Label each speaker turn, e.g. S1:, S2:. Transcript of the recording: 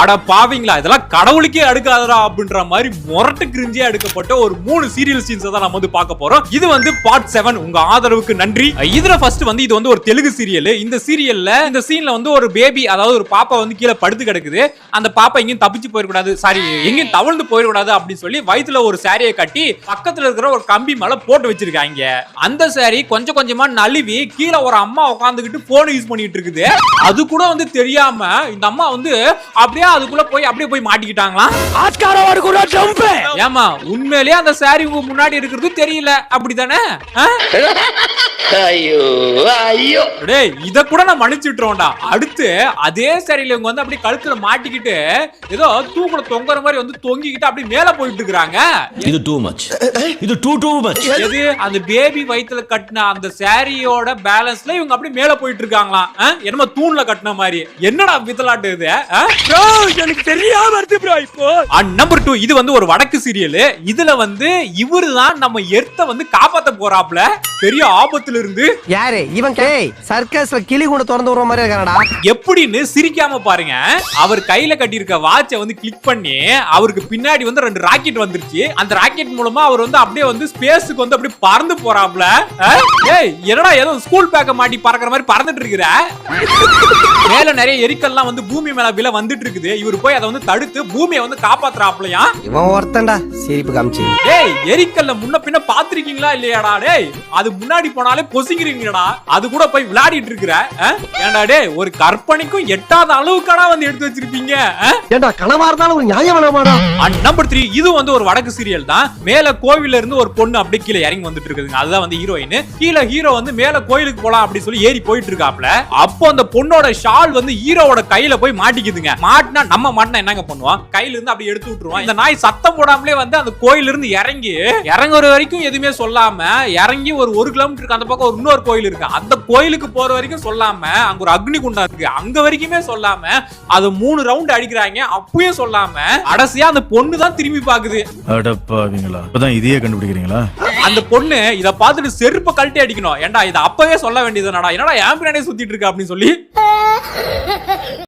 S1: அட பாவீங்களா, இதெல்லாம் கடவுளுக்கே அடுக்காதரா அப்படின்ற மாதிரி மொரட்டு கிரிஞ்சியா எடுக்கப்பட்ட ஒரு 3 சீரியல் சீன்ஸ் தான் நம்ம வந்து பார்க்க போறோம். இது வந்து பார்ட் 7. உங்க ஆதரவுக்கு நன்றி. இதுல ஃபர்ஸ்ட் வந்து இது வந்து ஒரு தெலுங்கு சீரியல். இந்த சீரியல்ல இந்த சீன்ல வந்து ஒரு பேபி, அதாவது ஒரு பாப்பா வந்து கீழே படுத்து கிடக்குது. அந்த பாப்பா எங்கேயும் தப்பிச்சு போயிடக்கூடாது, சாரி எங்கேயும் தவழ்ந்து போயிடக்கூடாது அப்படின்னு சொல்லி வயித்துல ஒரு சாரியை கட்டி பக்கத்துல இருக்கிற ஒரு கம்பி மேல போட்டு வச்சிருக்காங்க. அந்த சாரி கொஞ்சம் கொஞ்சமா நழுவி கீழே ஒரு அம்மா உட்காந்துக்கிட்டு போன் யூஸ் பண்ணிட்டு இருக்குது. அது கூட வந்து தெரியாம இந்த அம்மா வந்து அப்படியே அதுக்குள்ள போய் அப்படியே போய் மாட்டிக்கிட்டாங்களா. ஏமா உண்மையிலேயே அந்த சாரி உங்க முன்னாடி இருக்கிறது தெரியல அப்படிதானே?
S2: ஐயோ ஐயோ
S1: டேய், இத கூட நான் மன்னிச்சிட்டோம்டா. அடுத்து அதே சாரியில இவங்க வந்து அப்படியே கழுத்துல மாட்டிக்கிட்டு ஏதோ தூக்குல தொங்குற மாதிரி வந்து தொங்கிக்கிட்டு அப்படியே மேல போயிட்டு இருக்காங்க.
S3: இது டூ மச், இது டூ மச்.
S1: எது அந்த பேபி வயித்துல கட்டின அந்த சாரியோட பேலன்ஸ்ல இவங்க அப்படியே மேல போயிட்டு இருக்காங்களாம். என்னமோ தூண்ல கட்டின மாதிரி. என்னடா வித்தலாட்டு இது?
S4: எனக்கு தெரியாம இருக்கு ப்ரோ. இப்போ
S1: நம்பர் 2, இது வந்து ஒரு வடக்கு சீரியல். இதுல வந்து இவருதான் நம்ம எர்த்த வந்து காப்பாத்த போறாப்ல பெரிய ஆபத்துல இருந்து.
S4: யாரு இவன்? சர்க்கஸ்ல கிளி கூட திறந்து விடுற மாதிரி இருக்கானடா.
S1: எப்படின்னு சிரிக்காம பாருங்க. அவர் கையில கட்டி இருக்க வாட்சை வந்து கிளிக் பண்ணி அவருக்கு பின்னாடி வந்து 2 ராக்கெட் வந்துருச்சு. அந்த ராக்கெட் மூலமா அவர் வந்து அப்படியே வந்து ஸ்பேஸ்க்கு வந்து அப்படியே பறந்து போறாப்ல. ஏய் என்னடா ஏதோ ஸ்கூல் பேக்க மாட்டி பறக்கிற மாதிரி பறந்துட்டு இருக்கிற? மேல நிறைய எரிக்கல்லாம் வந்து பூமி மேல விழ வந்துட்டு இருக்குது. இவர் போய் அதை வந்து தடுத்து பூமியை வந்து காப்பாத்துறாப்லையா.
S4: இவன் ஒருத்தன்டா சிரிப்பு காமிச்சு.
S1: டேய் எரிக்கல்ல முன்ன பின்ன பாத்திருக்கீங்களா இல்லையாடா? டேய் அது முன்னாடி போனாலே பொசிக்கிறீங்கடா. அது கூட போய் விளையாடிட்டு இருக்கிற. ஏன்டா டேய் ஒரு கற்பனைக்கும் எட்டாத அளவுக்காடா வந்து எடுத்து வச்சிருப்பீங்க.
S4: ஏன்டா கனவா இருந்தாலும் ஒரு நியாயம் வேணாமாடா?
S1: நம்பர் 3, இது வந்து ஒரு வடக்கு சீரியல் தான். மேல கோவில்ல இருந்து ஒரு பொண்ணு அப்படியே கீழே இறங்கி வந்துட்டு இருக்குதுங்க. அதுதான் வந்து ஹீரோயின். கீழே ஹீரோ வந்து மேல கோயிலுக்கு போலாம் அப்படி சொல்லி ஏறி போயிட்டு இருக்காப்ல. அப்போ அந்த பொண்ணோட ஷால் வந்து ஹீரோவோட கையில போய் மாட்டிக்குதுங்க. மாட்டினா நம்ம மாட்டினா என்னங்க பண்ணுவோம்? கையில இருந்து அப்படி எடுத்து விட்டுருவோம். இந்த நாய் சத்தம் போடாமலே வந்து அந்த கோயில இருந்து இறங்குற வரைக்கும் எதுவுமே சொல்லாம இறங்கி ஒரு கிலோமீட்டருக்கு அந்த பக்கம் ஒரு இன்னொரு கோயில் இருக்கு. அந்த கோயிலுக்கு போற வரைக்கும் சொல்லாம, அங்க ஒரு அக்னி குண்டம் இருக்கு அங்க வரைக்குமே சொல்லாம அது 3 ரவுண்ட் அடிக்கிறாங்க. அப்பயும் சொல்லாம கடைசியா அந்த பொண்ணு தான் திரும்பி பாக்குது.
S5: அடப்பாவீங்களா, இப்பதான் இதையே கண்டுபிடிக்கிறீங்களா?
S1: அந்த பொண்ணு இத பார்த்துட்டு செருப்ப கழட்டி அடிக்கணும். ஏன்டா இத அப்பவே சொல்ல வேண்டியதுனடா, என்னடா என் பின்னாடியே சுத்திட்டு இருக்க அப்படின்னு சொல்லி.